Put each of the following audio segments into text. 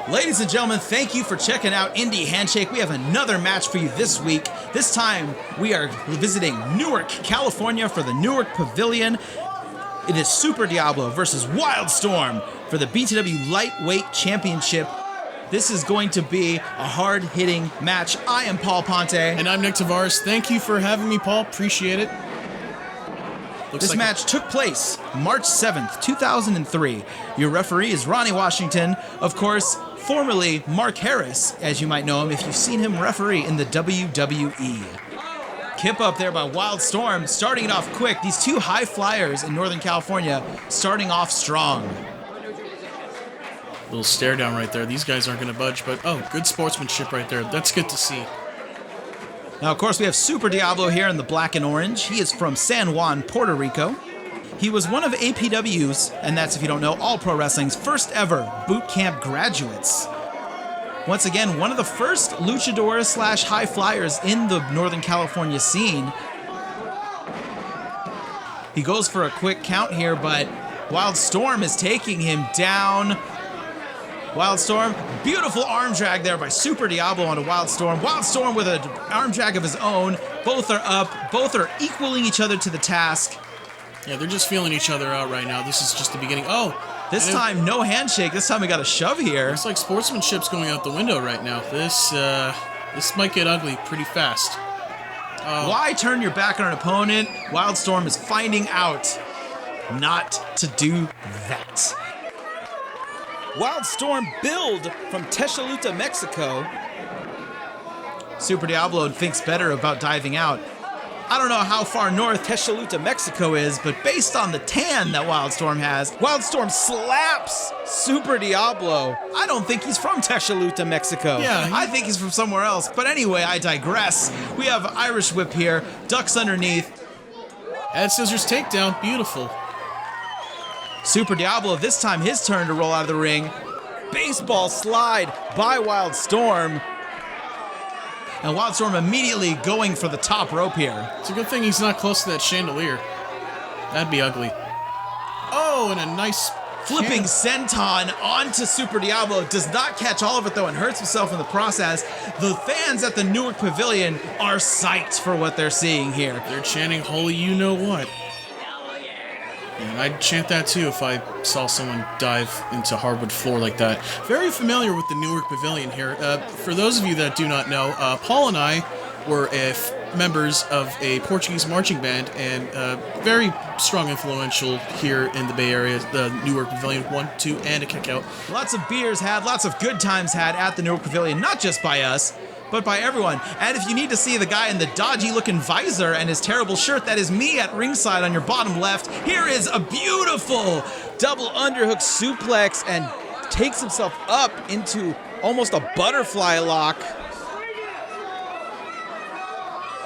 Ladies and gentlemen, thank you for checking out Indy Handshake. We have another match for you this week. This time, we are visiting Newark, California for the Newark Pavilion. It is Super Diablo versus Wildstorm for the BTW Lightweight Championship. This is going to be a hard-hitting match. I am Paul Ponte. And I'm Nick Tavares. Thank you for having me, Paul. Appreciate it. This match took place March 7th, 2003. Your referee is Ronnie Washington. Of course, formerly Mark Harris, as you might know him if you've seen him referee in the WWE. Kip up there by Wildstorm, starting it off quick. These two high flyers in Northern California starting off strong. Little stare down right there. These guys aren't going to budge, but good sportsmanship right there. That's good to see. Now, of course, we have Super Diablo here in the black and orange. He is from San Juan, Puerto Rico. He was one of APW's, and that's if you don't know, All Pro Wrestling's first ever boot camp graduates. Once again, one of the first luchadors / high flyers in the Northern California scene. He goes for a quick count here, but Wildstorm is taking him down. Wildstorm, beautiful arm drag there by Super Diablo onto Wildstorm. Wildstorm with an arm drag of his own. Both are up. Both are equaling each other to the task. Yeah, they're just feeling each other out right now. This is just the beginning. This time, no handshake. This time we got a shove here. Looks like sportsmanship's going out the window right now. This might get ugly pretty fast. Why turn your back on an opponent? Wildstorm is finding out not to do that. Wildstorm build from Texaluta, Mexico. Super Diablo thinks better about diving out. I don't know how far north Texaluta, Mexico is, but based on the tan that Wildstorm has, Wildstorm slaps Super Diablo. I don't think he's from Texaluta, Mexico. Yeah, I think he's from somewhere else. But anyway, I digress. We have Irish whip here, ducks underneath. Head scissors takedown, beautiful. Super Diablo, this time his turn to roll out of the ring. Baseball slide by Wildstorm. And Wildstorm immediately going for the top rope here. It's a good thing he's not close to that chandelier. That'd be ugly. Oh, and a nice flipping senton onto Super Diablo. Does not catch all of it though and hurts himself in the process. The fans at the Newark Pavilion are psyched for what they're seeing here. They're chanting holy you know what. And I'd chant that too if I saw someone dive into hardwood floor like that. Very familiar with the Newark Pavilion here. For those of you that do not know, Paul and I were members of a Portuguese marching band and very strong influential here in the Bay Area. The Newark Pavilion, 1, 2, and a kick out. Lots of beers had, lots of good times had at the Newark Pavilion, not just by us, but by everyone. And if you need to see the guy in the dodgy-looking visor and his terrible shirt, that is me at ringside on your bottom left. Here is a beautiful double underhook suplex and takes himself up into almost a butterfly lock.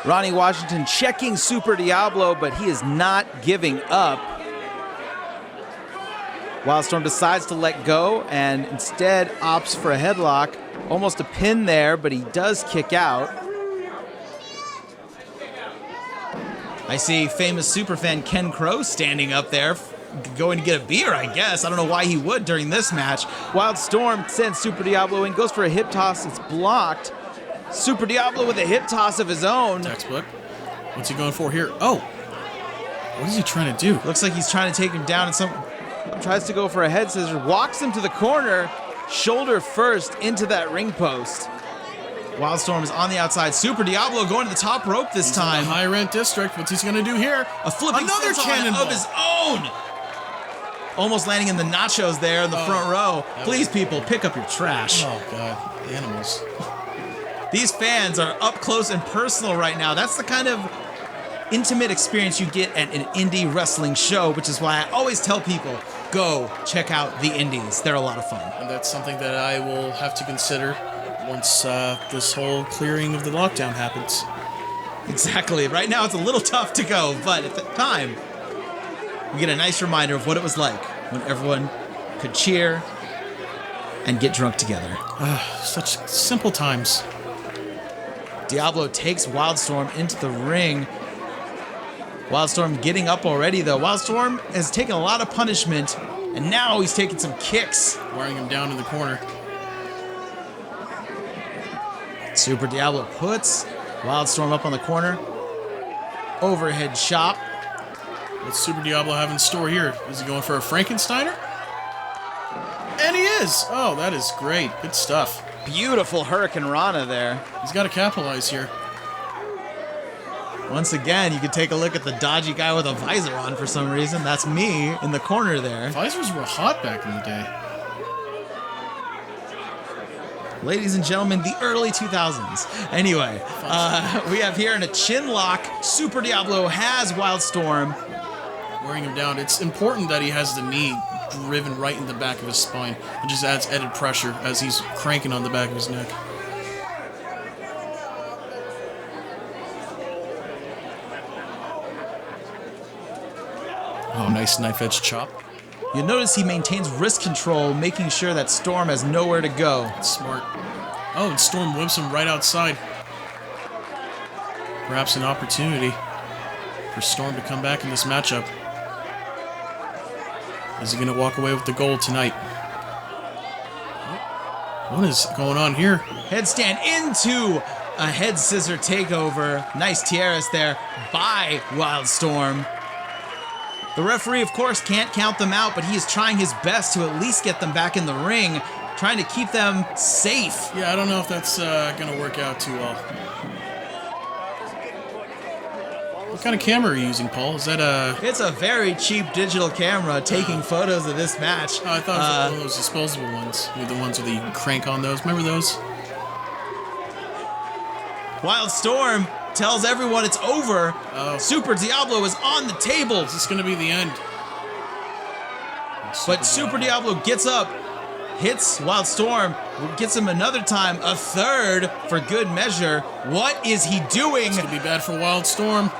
Ronnie Washington checking Super Diablo, but he is not giving up. Wildstorm decides to let go and instead opts for a headlock. Almost a pin there, but he does kick out. I see famous superfan Ken Crow standing up there, going to get a beer, I guess. I don't know why he would during this match. Wildstorm sends Super Diablo in, goes for a hip toss. It's blocked. Super Diablo with a hip toss of his own. Textbook. What's he going for here? Oh, what is he trying to do? Looks like he's trying to take him down, and tries to go for a head scissors, walks him to the corner. Shoulder first into that ring post. Wildstorm is on the outside. Super Diablo going to the top rope this time. High rent district. What's he going to do here? A flipping another cannonball of his own. Almost landing in the nachos there in the front row. Please, people, pick up your trash. Oh, God. Animals. These fans are up close and personal right now. That's the kind of intimate experience you get at an indie wrestling show, which is why I always tell people, go check out the indies. They're a lot of fun. And that's something that I will have to consider once this whole clearing of the lockdown happens. Exactly. Right now it's a little tough to go, but at the time, you get a nice reminder of what it was like when everyone could cheer and get drunk together. Such simple times. Diablo takes Wildstorm into the ring. Wildstorm getting up already, though. Wildstorm has taken a lot of punishment, and now he's taking some kicks. Wearing him down in the corner. Super Diablo puts Wildstorm up on the corner. Overhead chop. What's Super Diablo have in store here? Is he going for a Frankensteiner? And he is! Oh, that is great. Good stuff. Beautiful Hurricane Rana there. He's got to capitalize here. Once again, you can take a look at the dodgy guy with a visor on for some reason. That's me in the corner there. Visors were hot back in the day. Ladies and gentlemen, the early 2000s. Anyway, we have here in a chin lock. Super Diablo has Wildstorm. Wearing him down. It's important that he has the knee driven right in the back of his spine. It just adds added pressure as he's cranking on the back of his neck. Oh, nice knife-edge chop. You'll notice he maintains wrist control, making sure that Storm has nowhere to go. That's smart. Oh, and Storm whips him right outside. Perhaps an opportunity for Storm to come back in this matchup. Is he going to walk away with the gold tonight? What is going on here? Headstand into a head scissor takeover. Nice Tavares there by Wildstorm. The referee, of course, can't count them out, but he is trying his best to at least get them back in the ring, trying to keep them safe. Yeah, I don't know if that's going to work out too well. What kind of camera are you using, Paul? Is that a... It's a very cheap digital camera taking photos of this match. Oh, I thought it was one of those disposable ones. The ones where you can crank on those. Remember those? Wildstorm tells everyone it's over. Oh. Super Diablo is on the table. Is this going to be the end? But Super Diablo gets up, hits Wildstorm, gets him another time, a third for good measure. What is he doing? It's going to be bad for Wildstorm.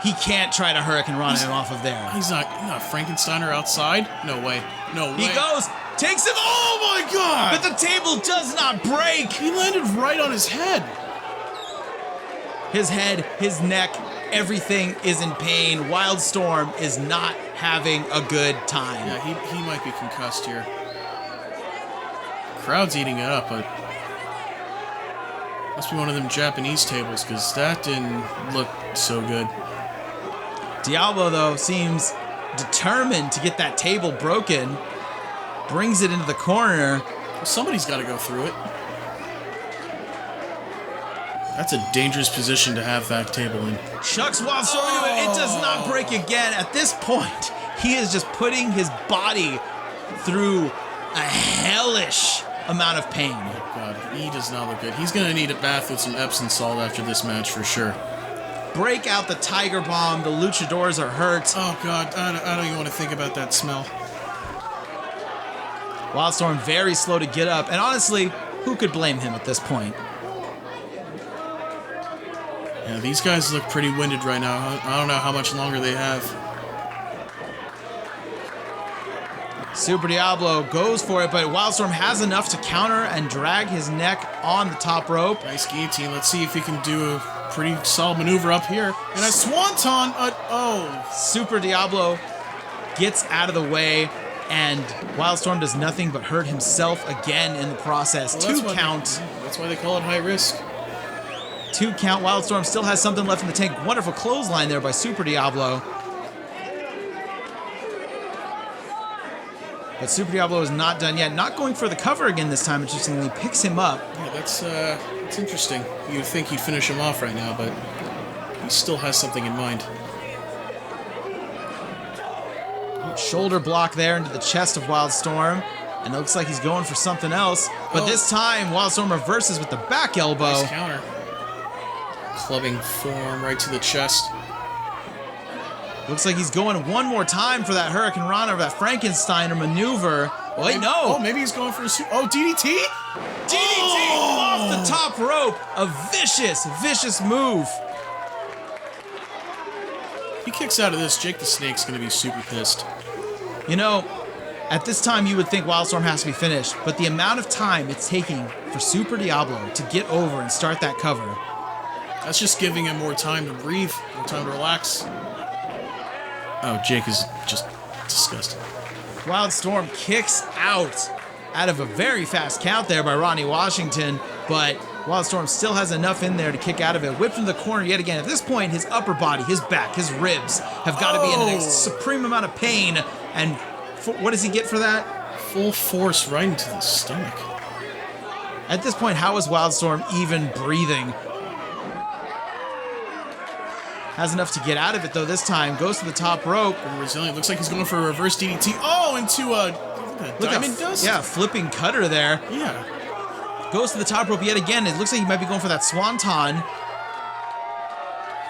He can't try to Hurricane Rana him off of there. He's not Frankensteiner outside? No way. No way. He goes, takes him. Oh my god! But the table does not break. He landed right on his head. His head, his neck, everything is in pain. Wildstorm is not having a good time. Yeah, he might be concussed here. Crowd's eating it up, but must be one of them Japanese tables because that didn't look so good. Diablo, though, seems determined to get that table broken. Brings it into the corner. Well, somebody's got to go through it. That's a dangerous position to have that table in. Chucks Wildstorm into it. It does not break again. At this point, he is just putting his body through a hellish amount of pain. Oh, God. He does not look good. He's going to need a bath with some Epsom salt after this match for sure. Break out the Tiger Bomb. The luchadors are hurt. Oh, God. I don't even want to think about that smell. Wildstorm very slow to get up. And honestly, who could blame him at this point? Yeah, these guys look pretty winded right now. I don't know how much longer they have. Super Diablo goes for it, but Wildstorm has enough to counter and drag his neck on the top rope. Nice guillotine. Let's see if he can do a pretty solid maneuver up here. And a swanton! Oh! Super Diablo gets out of the way, and Wildstorm does nothing but hurt himself again in the process. Well, 2 count. That's why they call it high risk. 2 count. Wildstorm still has something left in the tank. Wonderful clothesline there by Super Diablo. But Super Diablo is not done yet. Not going for the cover again this time. Interestingly, picks him up. Yeah, that's interesting. You'd think he'd finish him off right now, but he still has something in mind. Shoulder block there into the chest of Wildstorm. And it looks like he's going for something else. But this time, Wildstorm reverses with the back elbow. Nice counter. Clubbing forearm right to the chest. Looks like he's going one more time for that Hurricane Rana or that Frankensteiner maneuver. Wait, no. Oh, maybe he's going for a DDT? DDT off the top rope. A vicious, vicious move. If he kicks out of this, Jake the Snake's going to be super pissed. You know, at this time you would think Wildstorm has to be finished, but the amount of time it's taking for Super Diablo to get over and start that cover. That's just giving him more time to breathe, more time to relax. Oh, Jake is just disgusting. Wildstorm kicks out out of a very fast count there by Ronnie Washington, but Wildstorm still has enough in there to kick out of it. Whipped into the corner yet again. At this point, his upper body, his back, his ribs have got to be in a supreme amount of pain. And what does he get for that? Full force right into the stomach. At this point, how is Wildstorm even breathing? Has enough to get out of it, though, this time. Goes to the top rope. Resilient. Looks like he's going for a reverse DDT. Oh, into a diamond dust? Yeah, flipping cutter there. Yeah. Goes to the top rope yet again. It looks like he might be going for that swanton.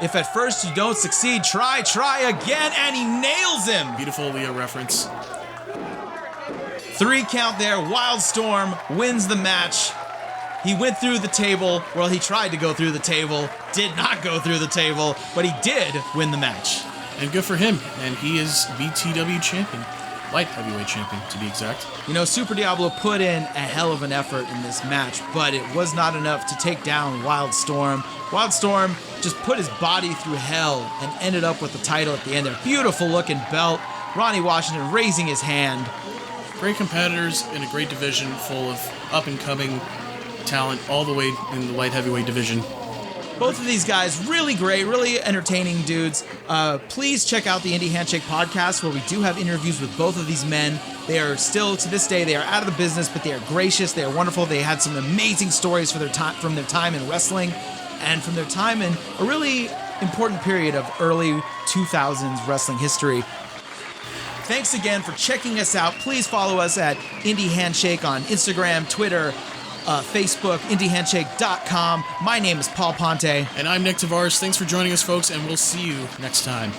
If at first you don't succeed, try again, and he nails him. Beautiful Leo reference. 3 count there. Wildstorm wins the match. He went through the table. Well, he tried to go through the table. Did not go through the table, but he did win the match. And good for him. And he is BTW champion. Light heavyweight champion, to be exact. You know, Super Diablo put in a hell of an effort in this match, but it was not enough to take down Wildstorm. Wildstorm just put his body through hell and ended up with the title at the end there. Beautiful looking belt. Ronnie Washington raising his hand. Great competitors in a great division full of up-and-coming talent all the way in the light heavyweight division. Both of these guys, really great, really entertaining dudes. Please check out the Indy Handshake podcast, where we do have interviews with both of these men. They are still, to this day, they are out of the business, but they are gracious, they are wonderful. They had some amazing stories for from their time in wrestling and from their time in a really important period of early 2000s wrestling history. Thanks again for checking us out. Please follow us at Indy Handshake on Instagram, Twitter, Facebook, IndyHandshake.com. My name is Paul Ponte. And I'm Nick Tavares. Thanks for joining us, folks, and we'll see you next time.